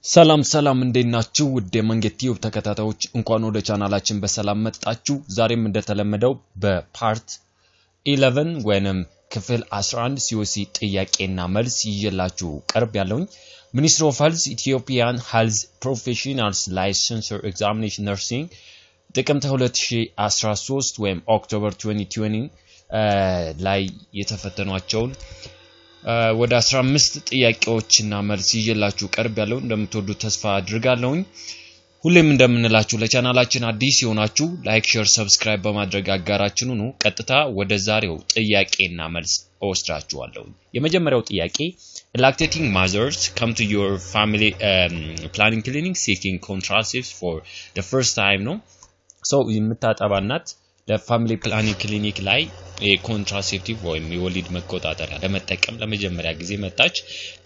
ሰላም እንዴት ናችሁ? ውድ የመንጌት ቲዩብ ተከታታዮች እንኳን ወደ ቻናላችን በሰላም መጣችሁ። ዛሬም እንደተለመደው በፓርት 11 ወይንም ክፍል 11 COC ጥያቄና መልስ ይዤላችሁ ቀርብ ያለውኝ ሚኒስትሪ ኦፍ ሄልዝ ኢትዮጵያን ሄልዝ ፕሮፌሽናልስ ላይሰንሰር ኤግዛሚኔሽን ነርሲንግ ጥቅምት 2013 ወይም ኦክቶበር 2020 ላይ የተፈተኗቸውን ወደ 15 ጥያቄዎችና መልስ ይዤላችሁ ቀርብ ያለው እንደምትወዱ ተስፋ አድርጋለሁኝ። ሁሌም እንደምንላችሁ ለቻናላችን አዲስ የሆናችሁ ላይክ፣ ሼር፣ ሰብስክራይብ በማድረግ አጋራችን ሁኑ። ቀጥታ ወደ ዛሬው ጥያቄና መልስ ወስዳችኋለሁ። የመጀመሪያው ጥያቄ lactating mothers come to your family planning clinic seeking contraceptives for the first time ነው የምታጠባናት ለፋሚሊ ፕላኒንግ ክሊኒክ ላይ contraceptive ወይም የወሊድ መቆጣጠሪያ ለመጠቀም ለመጀመሪያ ጊዜ መጣች።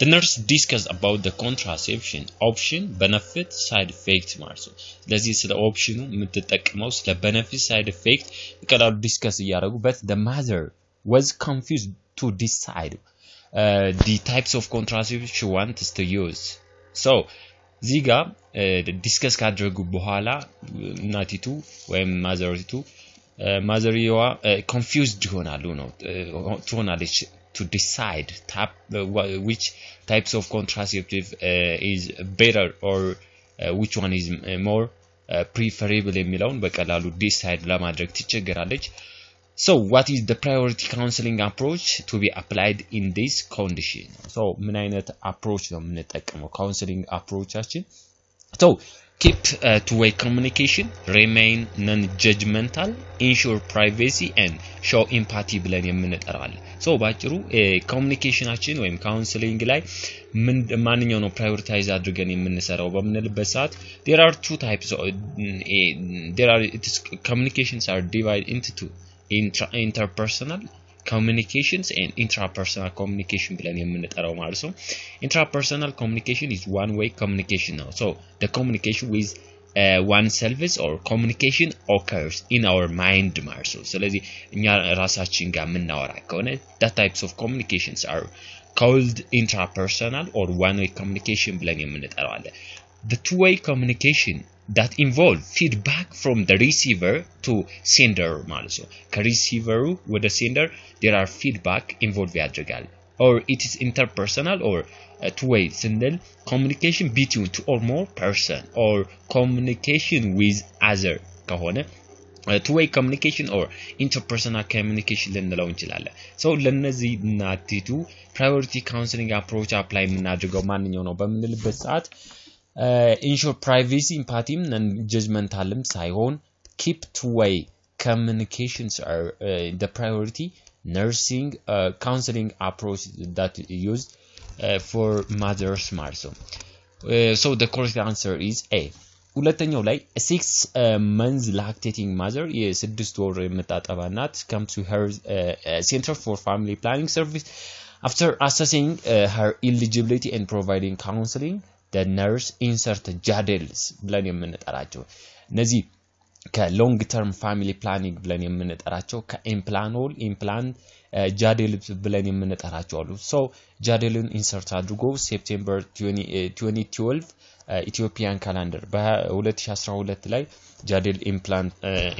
The nurse discussed about the contraception option, benefit, side effect ማለት ነው። ስለዚህ ስለ ኦፕሽኑ የምትጠቀመው ስለ benefit, side effect ቀላሉ ዲስከስ ያደረጉበት the mother was confused to decide the types of contraception she wants to use. So ዚጋ ዲስከስ ካደረጉ በኋላ እናቲቱ ወይም ማዘሪቱ ማዘሪዋ confused ይሆናሉ ነው ትሆናለች to decide which types of contraceptive is better or which one is more preferable የሚለውን በቀላሉ decide ለማድረግ ትቸገራለች። So what is the priority counseling approach to be applied in this condition? So ምን አይነት approach ነው የምንጠቀመው counseling approachችን? So keep two-way communication, remain non-judgmental, ensure privacy and show empathy ብለን የምንጠራለን። So ባጭሩ ኮሙኒኬሽናችን ወይም ካውንስሊንግ ላይ ማንኛው ነው ፕራዮሪታይዝ አድርገን የምንሰራው በምንልበት ሰዓት there are two types of communications are divided into two, interpersonal communications and intrapersonal communication ብለን የምንጠራው ማለት ነው። Intrapersonal communication is one way communication now. So the communication with oneself or communication occurs in our mind ማለት ነው። ስለዚህ እኛ ራሳችን ጋር የምናወራ ከሆነ that types of communications are called intrapersonal or one way communication ብለን የምንጠራው አለ። The two-way communication that involve feedback from the receiver to sender ማለት ነው። ከሪሲቨሩ ወደ sender there are feedback involved ያደርጋል። Or it is interpersonal or two-way ስንል communication between two or more person or communication with other ከሆነ two-way communication or interpersonal communication ልንለው እንችላለን። So ለነዚህ እናቲቱ priority counseling approach apply የምናደርገው ማንኛው ነው በምንልበት ሰዓት ensure privacy, empathy and judgmental ሳይሆን keep two-way communications are the priority nursing counseling approach that used for mothers ማለት ነው። So the correct answer is A. ሁለተኛው ላይ 6 months lactating mother የ6 ወር የምታጠባ እናት come to her center for family planning service after assessing her eligibility and providing counseling the nurse insert jadels ብለን የምንጠራቸው እነዚህ ከሎንግ ተርም ፋሚሊ ፕላኒንግ ብለን የምንጠራቸው ከኢምፕላኖል ኢምፕላንት ጃዴልስ ብለን የምንጠራቸው አሉ። ሶ ጃዴልን ኢንሰርት አድርጎ ሴፕቴምበር 2012 ኢትዮጵያን ካላንደር በ2012 ላይ ጃዴል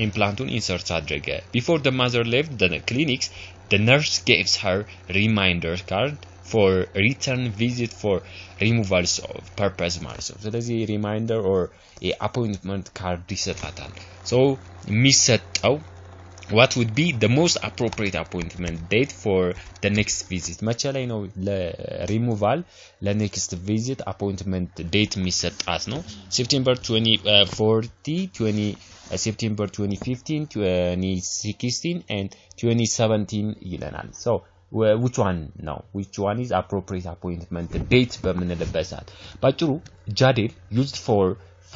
ኢምፕላንቱን ኢንሰርት አድርገ before the mother left the clinics the nurse gave her reminder card for return visit for removals of purpose ማለት ነው። ስለዚህ reminder or appointment card ይሰጣታል። So የሚሰጠው what would be the most appropriate appointment date for the next visit መቼ ላይ ነው ለሪሙቫል ለኔክስት ቪዚት appointment date የሚሰጣት ነው። September 2014 September 2015 2016 and 2017 ይለናል። So which one is appropriate appointment date በምንልበት ሰዓት ባጭሩ ጃዴል used for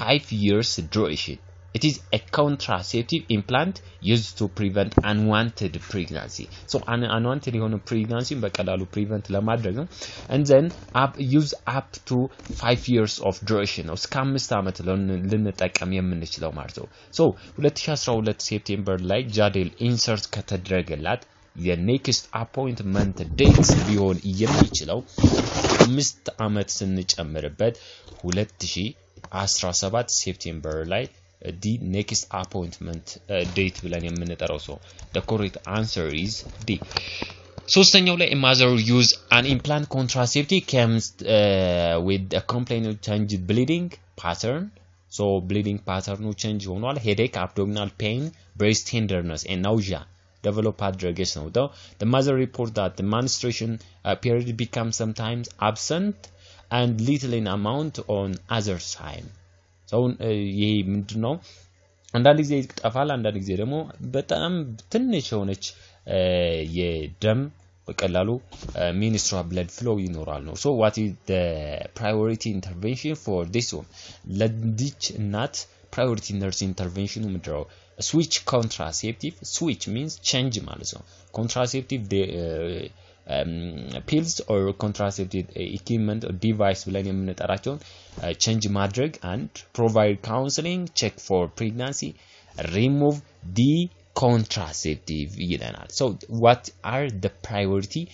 5 years duration. It is a contraceptive implant used to prevent unwanted pregnancy. So unwanted የሆነ pregnancy በቀላሉ prevent ለማድረግ ነው and then use up to 5 years of duration ነው እስከ 5 ዓመት ልንጠቀም የምንችለው ማለት ነው። So 2012 ሴፕቴምበር ላይ ጃዴል ኢንሰርት ከተደረገላት የኔክስት አፖይንትመንት ዴት ሊሆን የሚችለው 5 ዓመት ስንጨምርበት 2017 ሴፕቴምበር ላይ the next appointment date ብለን የምንጠራው so the correct answer is D ሶስተኛው ላይ a mother use an implant contraceptive comes with a complaint of changed bleeding pattern so bleeding pattern change ሆኗል headache abdominal pain breast tenderness and nausea develop አድርገች ነው though the mother report that the menstruation period becomes sometimes absent and little in amount on other time so ይሄ ምንድነው አንዳንድ ጊዜ ይጠፋል አንዳንድ ጊዜ ደግሞ በጣም ትንሽ ሆነች የደም በቀላሉ menstrual blood flow ይኖራል ነው so what is the priority intervention for this one ለዲች እናት priority nurse intervention ምድረው switch contraceptive switch means change ማለት ነው contraceptive pills or contraceptive equipment or device ብለን የምንጠራቸውን change ማድረግ and provide counseling check for pregnancy remove the contraceptive ይለናል so what are the priority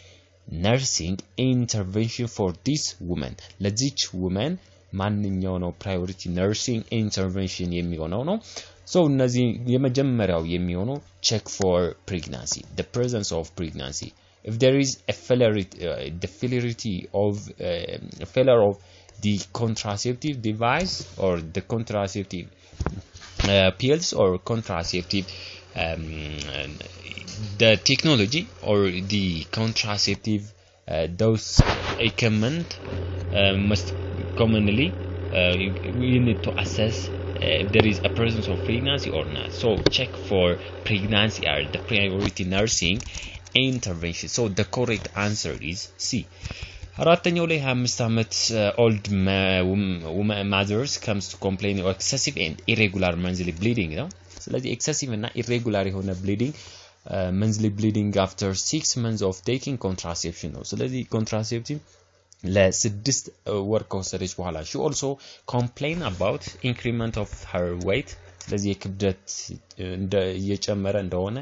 nursing intervention for this woman ለዚች woman ማንኛው ነው priority nursing intervention የሚሆነው ነው so እነዚህ የመጀመሪያው የሚሆነው check for pregnancy the presence of pregnancy if there is a failure of the contraceptive device or the contraceptive pills or contraceptive the technology or the contraceptive those equipment must commonly we need to assess if there is a presence of pregnancy or not so check for pregnancy are the priority nursing intervention so the correct answer is C አራተኛው ላይ 25 ዓመት old mothers comes to complain of excessive and irregular monthly bleeding ነው ስለዚህ excessive እና irregular የሆነ bleeding monthly bleeding after 6 months of taking contraception ነው ስለዚህ contraceptive ለ6 ወር ከወሰደች በኋላ she also complain about increment of her weight ስለዚህ የክብደት እየጨመረ እንደሆነ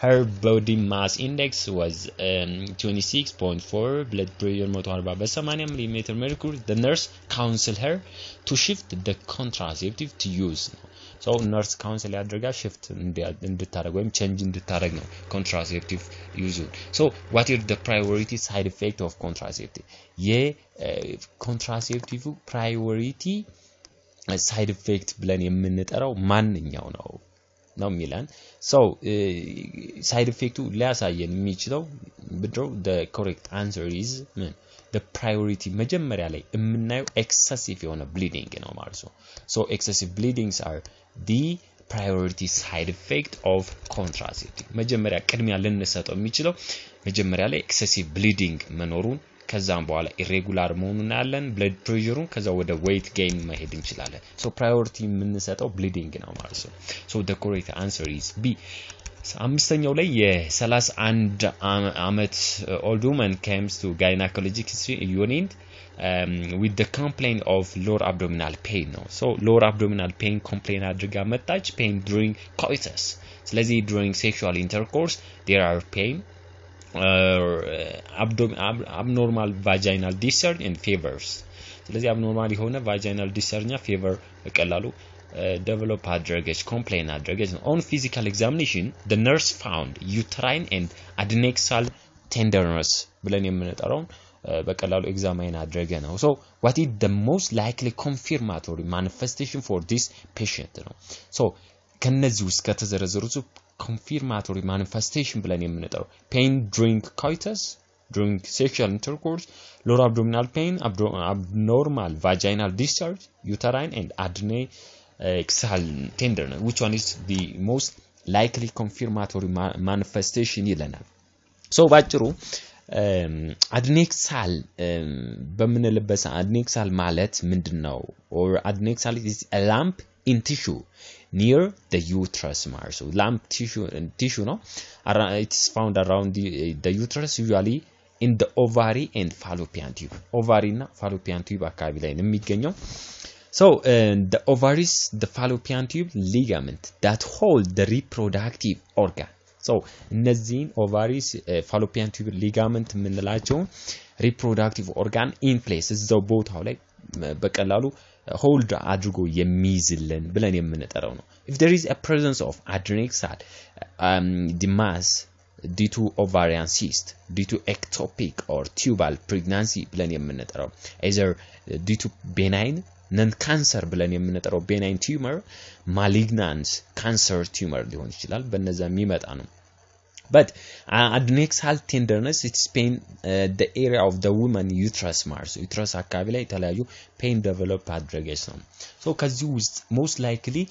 her body mass index was 26.4 blood pressure 140 በ80 mm mercury the nurse counseled her to shift the contraceptive to use so nurse counsel ያደርጋ shift እንድታረግ ወይም change እንድታረግ ነው contraceptive use so what is the priority side effect of contraceptive contraceptive priority side effect ብለን የምንጠራው ማንኛው ነው ሚላን so side effect ሊያሳየን የሚችለው ብድሮ the correct answer is the priority መጀመሪያ ላይ የምናየው excessive የሆነ bleeding ነው ማለት ነው so excessive bleedings are the priority side effect of contraceptive መጀመሪያ ቅድሚያ ልንሰጠው የሚችለው መጀመሪያ ላይ excessive bleeding መኖሩን ከዛም በኋላ irregular መሆኑን ያለን blood pressure ከዛ ወደ weight gain መሄድ እንችላለን so priority የምንሰጠው bleeding ነው ማለት ነው so the correct answer is B አምስተኛው ላይ የ31 ዓመት old woman comes to gynecologic unit with the complaint of lower abdominal pain no so lower abdominal pain complaint አድርጋ መጣች pain during coitus ስለዚህ during sexual intercourse there are pain abnormal vaginal discharge and fevers ስለዚህ abnormal የሆነ vaginal discharge እና fever በቀላሉ develop አድርገች complain አድርገች on physical examination the nurse found uterine and adnexal tenderness ብለን የምንጠራው በቀላሉ examine አድርገ ነው so what is the most likely confirmatory manifestation for this patient ነው so ከነዚህ ውስጥ ከተዘረዘሩት confirmatory manifestation ብለን የምንጠራው pain during coitus during sexual intercourse lower abdominal pain abnormal vaginal discharge uterine and adnexal tenderness which one is the most likely confirmatory manifestation ይለናል so ባጭሩ adnexal በምንልበት adnexal ማለት ምንድነው or adnexal is a lump in tissue near the uterus so lump tissue no it is found around the uterus usually in the ovary and fallopian tube ovary እና fallopian tube አካባቢ ላይ ነው የሚገኘው so the ovaries the fallopian tube ligament that hold the reproductive organ so እነዚህን ovaries fallopian tube ligament የምንላቸው reproductive organ in place እዛው ቦታው ላይ በቀላሉ hold አድርጎ የሚይዝልን ብለን የምንጠራው ነው if there is a presence of adnexal the mass due to ovarian cyst due to ectopic or tubal pregnancy ብለን የምንጠራው either due to benign non-cancer ብለን የምንጠራው benign tumor malignant cancer tumor ሊሆን ይችላል በእነዛ የሚመጣ ነው but adnexal tenderness it's pain the area of the woman uterus mars uterus አካባቢ ላይ የተለያዩ pain develop አድርገች ነው so ከዚህ ውስጥ most likely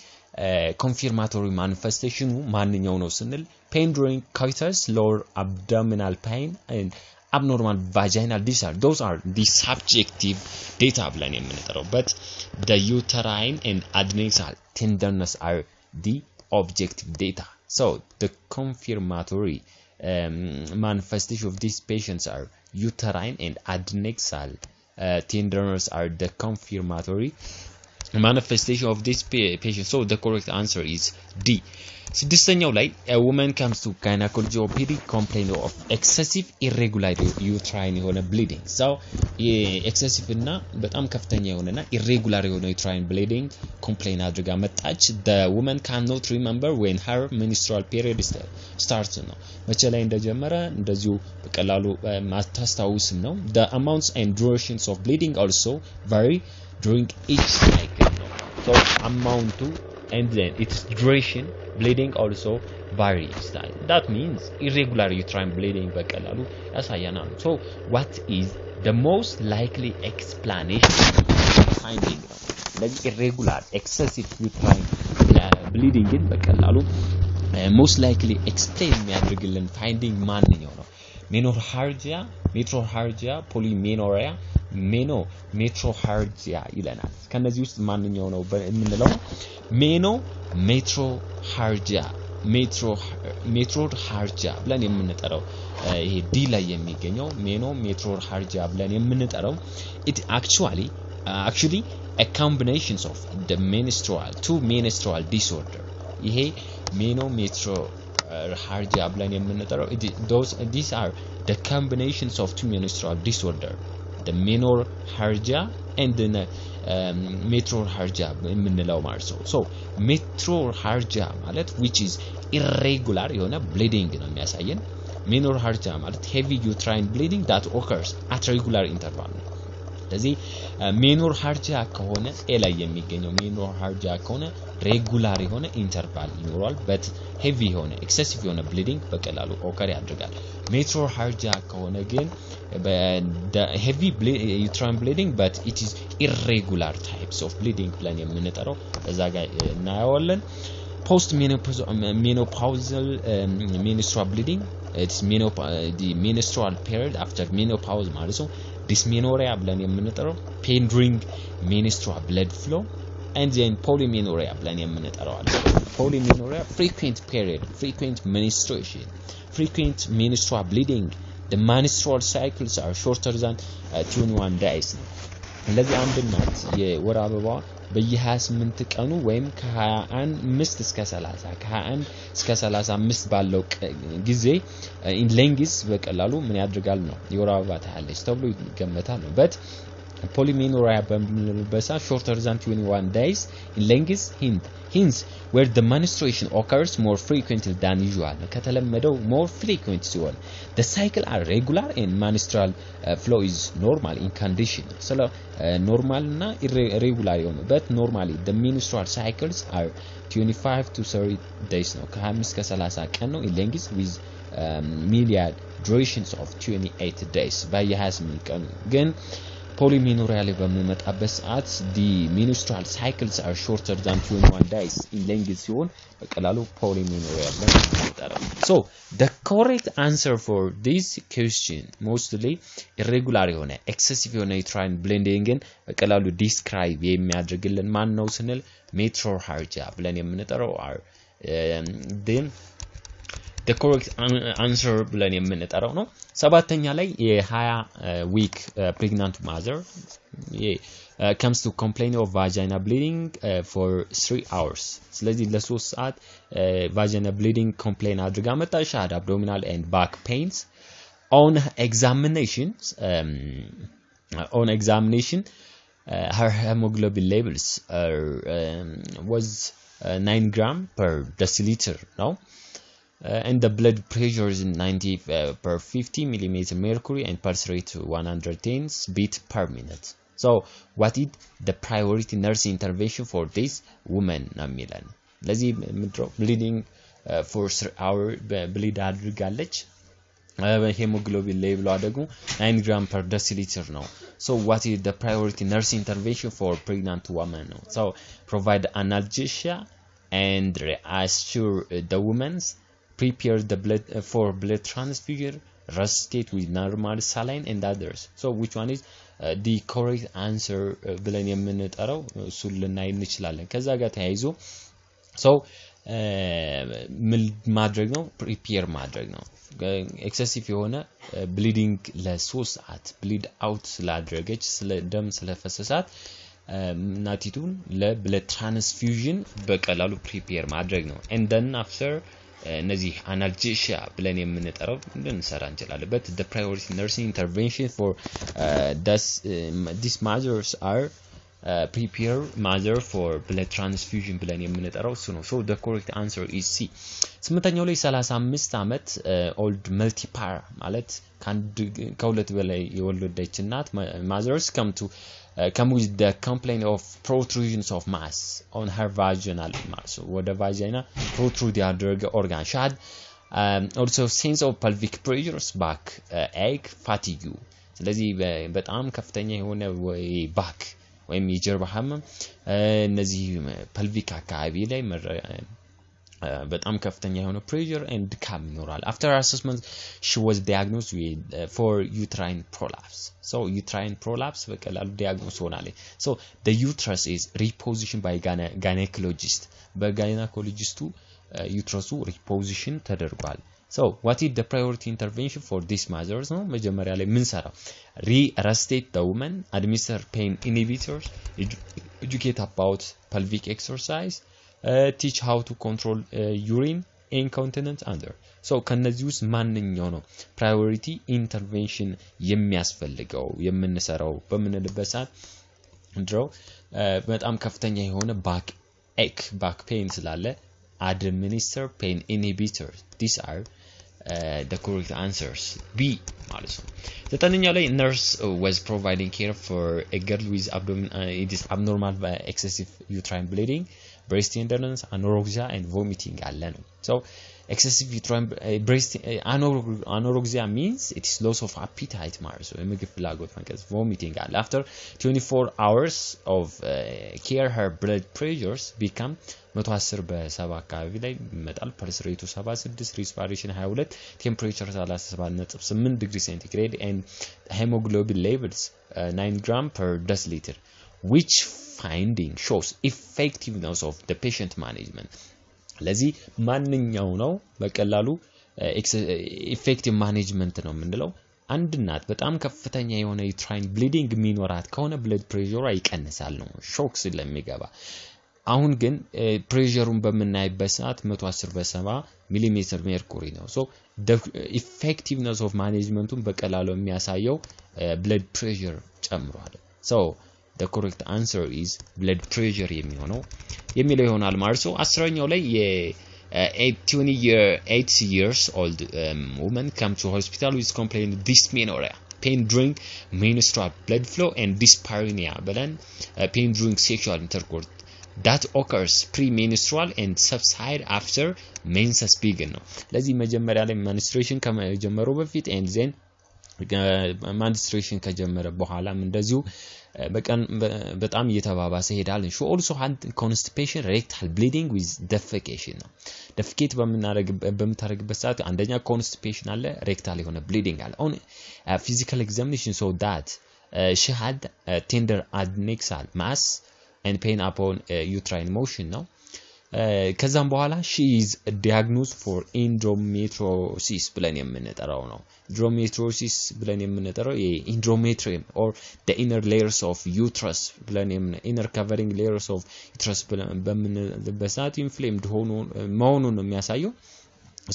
confirmatory manifestation ማንኛው ነው ስንል pain during coitus lower abdominal pain and abnormal vaginal discharge those are the subjective data ብለን የምንጠራው but the uterine and adnexal tenderness are the objective data so the confirmatory manifestation of these patients are uterine and adnexal tenderness are the confirmatory manifestation of this patient so the correct answer is D ስድስተኛው ላይ a woman comes to gynecology OPD complaining of excessive irregular uterine የሆነ bleeding so excessive እና በጣም ከፍተኛ የሆነና irregular የሆነ uterine bleeding complain አድርጋ መጣች the woman cannot remember when her menstrual period starts ነው መቼ ላይ እንደጀመረ እንደዚሁ በቀላሉ ማታስታውስም ነው the amounts and durations of bleeding also vary during each cycle so amount to and then its duration bleeding also varies that means irregular uterine bleeding በቀላሉ ያሳያናል so what is the most likely explanation finding like irregular excessive uterine bleeding ግን በቀላሉ most likely explain የሚያደርግልን finding ማንኛው ነው menorrhagia metrorrhagia polymenorrhea metrorrhagia ይለናል ከነዚህ ውስጥ ማንኛው ነው የምንለው metrorrhagia ብለን የምንጠራው ይሄ ዲ ላይ የሚገኘው metrorrhagia ብለን የምንጠራው it actually a combination of the two menstrual disorder ይሄ metrorrhagia ብለን የምንጠራው these are the combinations of two menstrual disorder the menorrhagia and the metrorrhagia የምንለው ማለት ነው so metrorrhagia ማለት which is irregular የሆነ bleeding ነው የሚያሳየን menorrhagia ማለት heavy uterine bleeding that occurs at regular interval ነው ስለዚህ menorrhagia ከሆነ ኤ ላይ የሚገኘው menorrhagia ከሆነ regular የሆነ interval ይኖራል but heavy የሆነ excessive የሆነ bleeding በቀላሉ occur ያደርጋል metrorrhagia ከሆነ ግን the heavy uterine bleeding but it is irregular types of bleeding ብለን የምንጠራው እዛ ጋር እናያለን postmenopausal menstrual bleeding it's the menstrual period after menopause ማለት ነው dysmenorrhea ብለን የምንጠራው pain during menstrual blood flow and then polymenorrhea ብለን የምንጠራው አለ polymenorrhea frequent menstruation frequent menstrual bleeding the menstrual cycles are shorter than 21 days ለዚህ አንድ እናት የወር አበባ በየ28 ቀኑ ወይም ከ25 እስከ 30 ከ21 እስከ 35 ባለው ጊዜ in length በቀላሉ ምን ያድርጋል ነው የወር አበባ ታያለች ተብሎ ይገመታል but polymenorrhea በሚልበሳ shorter than 21 days in length hence where the menstruation occurs more frequently than usual ከተለመደው more frequent ሲሆን the cycle are regular and menstrual flow is normal in condition so normal እና irregular የሆነ but normally the menstrual cycles are 25 to 30 days ነው ከ25 እስከ 30 ቀን ነው in length with median durations of 28 days በየ28 ቀኑ ግን polymenorrhea ላይ በሚመጣበት ሰዓት the menstrual cycles are shorter than 21 days in length ሲሆን በቀላሉ polymenorrhea ላይ ይጠራል so the correct answer for this question mostly irregular የሆነ excessive የሆነ uterine bleeding በቀላሉ describe የሚያደርግልን ማን ነው ስንል metrorrhagia ብለን የምንጠራው are then the correct answer ብለን የምንጠራው ነው። ሰባተኛ ላይ የ20 week pregnant mother comes to complain of vaginal bleeding for 3 hours. ስለዚህ ለ3 ሰዓት vaginal bleeding complain አድርጋ መጣች። had abdominal and back pains. On examination her hemoglobin levels was 9 gram per deciliter now. And the blood pressure is 90 per 50 millimeter mercury and pulse rate 110 beat per minute. So what is the priority nurse intervention for this woman? Namilan ለዚህ bleeding for 3 hours bleed አድርጋለች። hemoglobin level ደግሞ 9 gram per deciliter ነው. So what is the priority nurse intervention for pregnant woman? So provide analgesia and reassure the woman's prepare the blood for blood transfusion, resuscitate with normal saline and others. So which one is the correct answer ብለን የምንጠራው እሱን ልናይ እንችላለን። ከዛ ጋር ተያይዞ so ማድረግ ነው prepare ማድረግ ነው። ኤክሰሲቭ የሆነ ብሊዲንግ ለ3 ሰዓት ብሊድ አውት ስላደረገች ስለ ደም ስለፈሰሳት እናቲቱን ለብለድ ትራንስፊውዥን በቀላሉ ፕሪፔር ማድረግ ነው። and then after እነዚህ analgesia ብለን የምንጠራው ልንሰራ እንችላለን። but the priority nursing intervention for these measures are prepare mother for blood transfusion ብለን የምንጠራው እሱ ነው። so the correct answer is C. ስምንተኛው ላይ 35 ዓመት old multipar ማለት ከሁለት በላይ የወለደች እናት mothers come with the complaint of protrusions of mass on her vaginal mass. ወደ vagina protrude ያደረገ organ. She had also sense of pelvic pressures, back ache, fatigue. ስለዚህ በጣም ከፍተኛ የሆነ back ወይም የጀርባ ህመም እነዚህ pelvic አካባቢ ላይ በጣም ከፍተኛ የሆነ pressure and ድካም ይኖራል. After assessment she was diagnosed with for uterine prolapse. So uterine prolapse በቀላሉ diagnose ሆናለች. So the uterus is repositioned by gynecologist. በጋይናኮሎጂስቱ ዩትረሱ reposition ተደርጓል. So what is the priority intervention for these mothers? ነው መጀመሪያ ላይ ምን ሰራው? Resuscitate the woman, administer pain inhibitors, educate about pelvic exercise, teach how to control urine incontinence under. So ከነዚህ ውስጥ ማንኛው ነው ፕራዮሪቲ ኢንተርቬንሽን የሚያስፈልገው የምንሰራው በምንልበት ሰዓት እንደው በጣም ከፍተኛ የሆነ back pain ስላለ administer pain inhibitors. These are the correct answers. B ማለት ነው። ዘጠነኛው ላይ nurse was providing care for a girl with abnormal excessive uterine bleeding, breast tenderness, anorexia and vomiting አለ ነው. So excessive uterine breast anorexia means it is loss of appetite ማለት ነው። የምግብ ፍላጎት መቀነስ vomiting አለ. After 24 hours of care her blood pressures become 110 በ70 አካባቢ ላይ ይመጣል። ፐልስ ሬቱ 76 respiration 22 temperature 37.8 degree centigrade and hemoglobin levels 9 gram per deciliter. Which finding shows effectiveness of the patient management? ለዚህ ማንኛው ነው በቀላሉ effective management ነው የምንለው? አንድ እናት በጣም ከፍተኛ የሆነ uterine bleeding ሚኖራት ከሆነ blood pressure ይቀንሳል ነው ሾክ ስለሚገባ። አሁን ግን ፕሬሸሩን በመናይበት ሰዓት 110 በ70 ሚሊሜትር ሜርኩሪ ነው. so the effectiveness of managementን በቀላሉ የሚያሳየው blood pressure ጨምሯል. so the correct answer is blood pressure የሚለው ይሆናል ማለት ነው። 10ኛው ላይ 28 years old woman come to hospital with complaint dysmenorrhea, pain during menstrual blood flow and dyspareunia ብለን pain during sexual intercourse that occurs premenstrual and subside after menses begin ነው። ለዚህ መጀመሪያ ላይ menstruation ከመጀመሩ በፊት and then menstruation ከጀመረ በኋላም እንደዚሁ በጣም እየተባባሰ ሄዳል። she also had constipation, rectal bleeding with defecation ነው። defecate በምታረግበት ሰዓት አንደኛ constipation አለ፣ rectal የሆነ bleeding አለ። on physical examination so that she had tender adnexal mass and pain upon uterine motion ነው። ከዛም በኋላ she is diagnosed for endometriosis ብለን የምንጠራው ነው endometriosis ብለን የምንጠራው endometrium or the inner layers of uterus ብለን inner covering layers of uterus በሰዓት inflamed ሆኖ መሆኑን ነው የሚያሳየው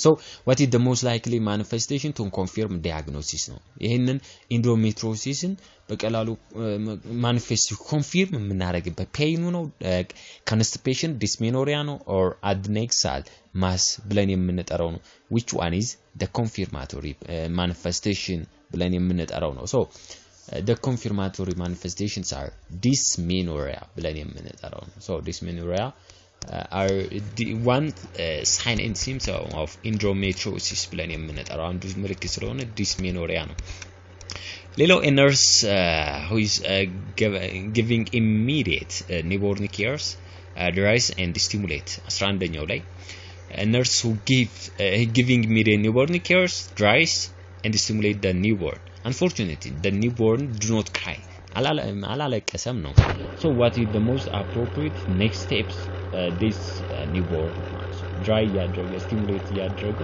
So what is the most likely manifestation to confirm diagnosis ነው ይሄንን endometriosis በቀላሉ manifest confirm የምናደርግበት pain ነው constipation dysmenorrhea ነው or adnexal mass ብለን የምንጠራው ነው which one is the confirmatory manifestation ብለን የምንጠራው ነው so the confirmatory manifestations are dysmenorrhea ብለን የምንጠራው ነው so dysmenorrhea are the one sign and symptom of endometriosis ብለን የምንጠራው አንዱ ምልክት ስለሆነ dysmenorrhea ነው ሌላው a nurse who is giving immediate newborn cares dries and stimulate 11ኛው ላይ a nurse who giving immediate newborn cares dries and stimulate the newborn unfortunately the newborn do not cry አላለቀሰም ነው so what is the most appropriate next steps this newborn dry ያደረገ stimulate ያደረገ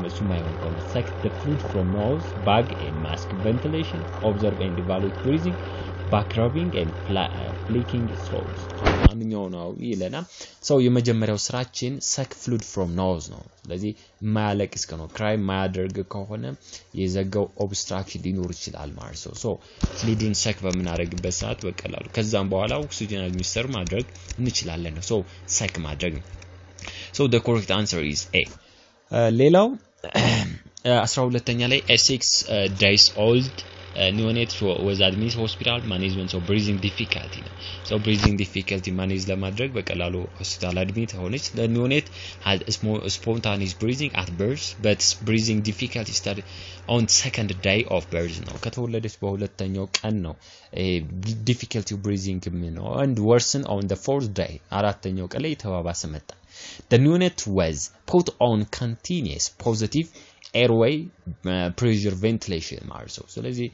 መስማይሆን suck the fluid from nose bag and mask ventilation observe and evaluate breathing back rubbing and flicking throats አንኛው ነው ይለና so የመጀመሪያው ስራችን suck fluid from nose ነው ስለዚህ ማያለቅስ ከሆነ cry ማያደርግ ከሆነ የዘጋው obstruction ሊኖር ይችላል ማለት ነው so fluidን suck በምናደርግበት ሰዓት በቀላሉ ከዛም በኋላ ኦክሲጅን administer ማድረግ እንችላለን so suck ማድረግ so the correct answer is A ሌላው 12ኛ ላይ a 6 days old neonate was admitted hospital management of breathing difficulty so breathing difficulty manage ለማድረግ በቀላሉ hospital admit ሆነች the neonate had spontaneous breathing at birth but breathing difficulty started on second day of birth ነው ከተወለደች በሁለተኛው ቀን ነው difficulty breathing ነው and worsen on the fourth day አራተኛው ቀን ላይ ተባባሰ መጣ the neonate was put on continuous positive airway pressure ventilation ማለት ነው ስለዚህ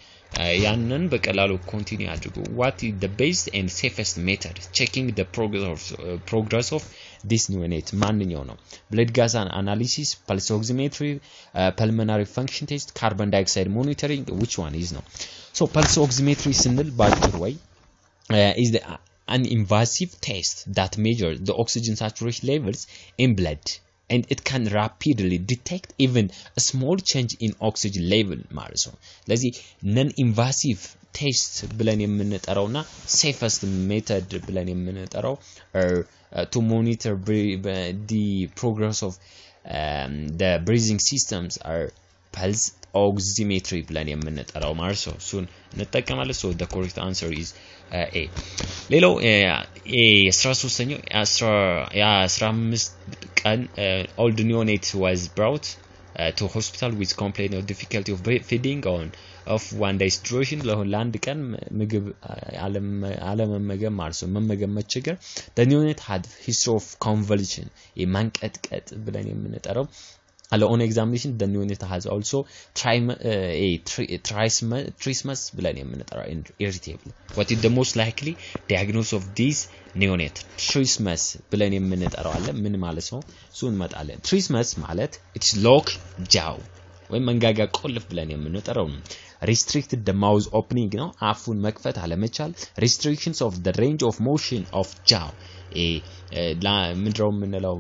ያንን በቀላሉ ኮንቲኒው አድርጉ what is the best and safest method checking the progress of this neonate ማንኛው ነው blood gas analysis pulse oximetry pulmonary function test carbon dioxide monitoring which one is no so pulse oximetry ስንል ባጭሩ ወይ is the an invasive test that measures the oxygen saturation levels in blood and it can rapidly detect even a small change in oxygen level ማለት ነው ለዚህ non invasive test ብለን የምንጠራውና safest method ብለን የምንጠራው to monitor the progress of the breathing systems are pulse oximetry ብለን የምንጠራው ማለት ነው እሱን እንጠቀማለን so the correct answer is A ሌላው የ13ኛው 15 ቀን old neonate was brought to hospital with complaint of difficulty of feeding on of one day's duration ለአንድ ቀን ምግብ አለመመገብ ማለት ነው መመገብ መቸገር the neonate had history of convulsion የማንቀጥቀጥ ብለን የምንጠራው on examination the neonate has also trismus ብለን የምንጠራው irritable what is the most likely diagnosis of this neonate trismus ብለን የምንጠራው አለ ምን ማለት ነው እሱን መጣለን trismus ማለት it's lock jaw ወይ መንጋጋ ቆልፍ ብለን የምንጠራው ነው restricted the mouth opening ነው አፉን መክፈት አለመቻል restrictions of the range of motion of jaw ምንድነው የምንለው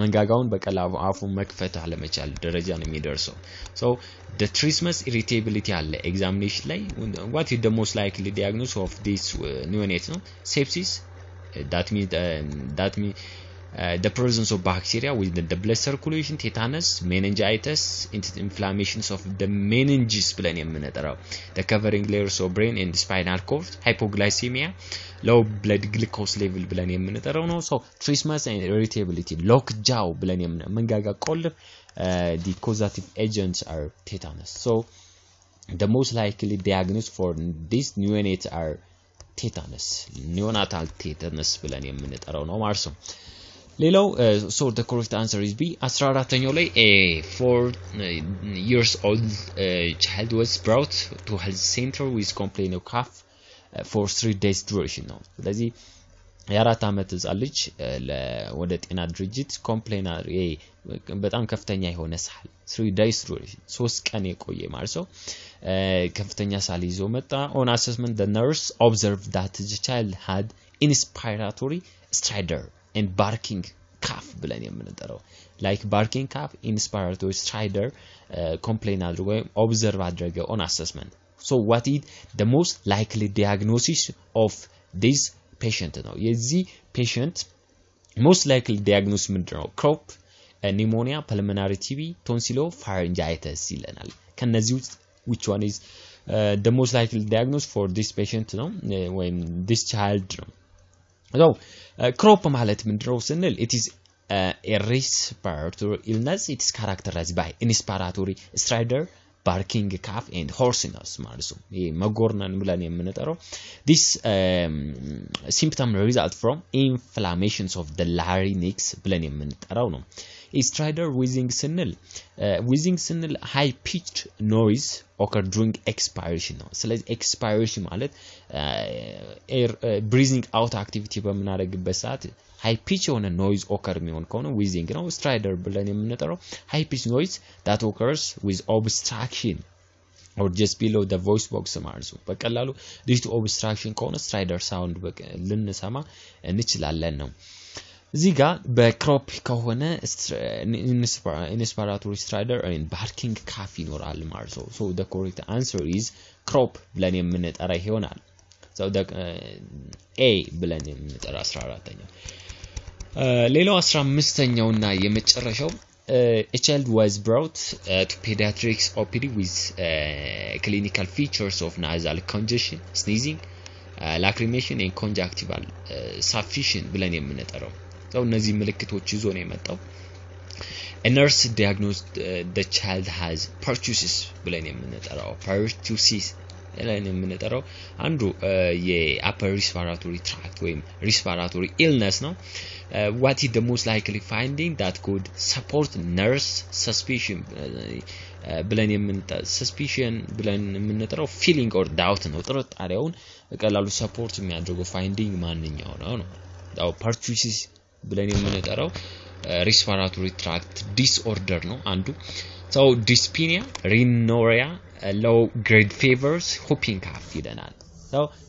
መንጋጋውን በቀላሉ አፉን መክፈት አለመቻል ደረጃ ነው የሚደርሰው so the trismus irritability አለ examination ላይ what is the most likely diagnosis of this neonate ነው sepsis that means the presence of bacteria within the blood circulation tetanus meningitis inflammations of the meninges ብለን የምንጠራው the covering layers of brain and spinal cord hypoglycemia low blood glucose level ብለን የምንጠራው ነው so trismus and irritability lock jaw ብለን መንጋጋ ቆልፍ the causative agents are tetanus so the most likely diagnosis for this neonate are tetanus neonatal tetanus ብለን የምንጠራው ነው ማለት ነው ሌላው so the correct answer is B 14ኛው ላይ a 4 years old child was brought to health center with complaint of cough for 3 days duration ነው ስለዚህ የ4 ዓመት ህፃን ልጅ ወደ ጤና ድርጅት ኮምፕሌነር በጣም ከፍተኛ የሆነ ሳል 3 days duration 3 ቀን የቆየ ማለት ነው ከፍተኛ ሳል ይዞ መጣ on assessment the nurse observed that the child had inspiratory stridor and barking cough ብለን የምንጠራው like barking cough inspiratory stridor complain አድርጎ observe አድርገ on assessment so what is the most likely diagnosis of this patient ነው የዚህ patient most likely diagnosis ምንድነው crop pneumonia pulmonary TB tonsilopharyngitis ይለናል ከነዚህ ውስጥ which one is the most likely diagnosis for this patient ነው when this child ነው so crop ማለት ምንድነው ስንል it is a respiratory illness it is characterized by inspiratory stridor barking cough and hoarseness ማለት ነው ይሄ መጎርነን ብለን የምንጠራው this symptom result from inflammations of the larynx ብለን የምንጠራው ነው stridor wheezing ስንል high pitched noise occur during expiration ነው ስለዚህ expiration ማለት air breathing out activity በመናደርግበት ሰዓት high pitch የሆነ noise occur የሚሆን ከሆነ wheezing ነው stridor ብለን የምንጠራው high pitch noise that occurs with obstruction or just below the voice box ማለት ነው በቀላሉ due to obstruction ከሆነ stridor sound ልንሰማ እንችላለን ነው እዚህ ጋር በክሮፕ ከሆነ inspiratory stridor and barking cough ይኖራል ማለት ነው so the correct answer is crop ብለን የምንጠራ ይሆናል so the A ብለን የምንጠራ 14ኛው ሌላው 15ኛውና የመጨረሻው a child was brought to pediatrics OPD with clinical features of nasal congestion sneezing lacrimation and conjunctival suffocation ብለን የምንጠራው so እነዚህ ምልክቶች ይዞ ነው የመጣው a nurse diagnosed the child has pertussis ብለን የምንጠራው pertussis ብለን የምንጠራው አንዱ የupper respiratory tract ወይም respiratory illness ነው what is the most likely finding that could support nurse suspicion ብለን suspicion ብለን የምንጠራው feeling or doubt ነው ጥርጣሬውን በቀላሉ support የሚያደርገው finding ማንኛው ነው ያው pertussis ብለን የምንጠራው respiratory tract disorder ነው አንዱ so dyspnea rhinorrhea low grade fevers whooping cough ይለናል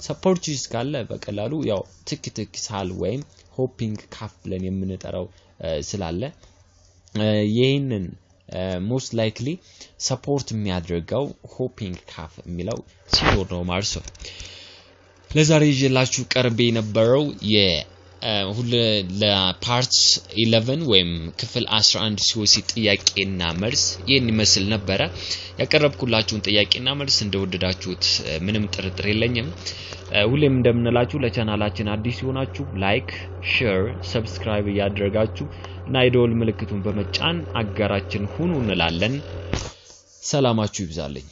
so pertussis ካለ በቀላሉ ያው ትክትክ ሳል ወይም whooping cough ብለን የምንጠራው ስላለ ይሄንን most likely support የሚያደርገው whooping cough የሚለው ሲኖር ነው ማለት ነው ለዛሬ ይዤላችሁ ቀርቤ የነበረው ለፓርት 11 ወይም ክፍል 11 COC ጥያቄና መልስ ይሄን ይመስል ነበር ያቀረብኩላችሁን ጥያቄና መልስ እንደወደዳችሁት ምንም ጥርጥር የለኝም ሁሌም እንደምንላችሁ ለቻናላችን አዲስ ሆናችሁ ላይክ ሼር ሰብስክራይብ ያደርጋችሁ እና የደወል ምልክቱን በመጫን አጋራችን ሁኑ እንላለን ሰላማችሁ ይብዛልኝ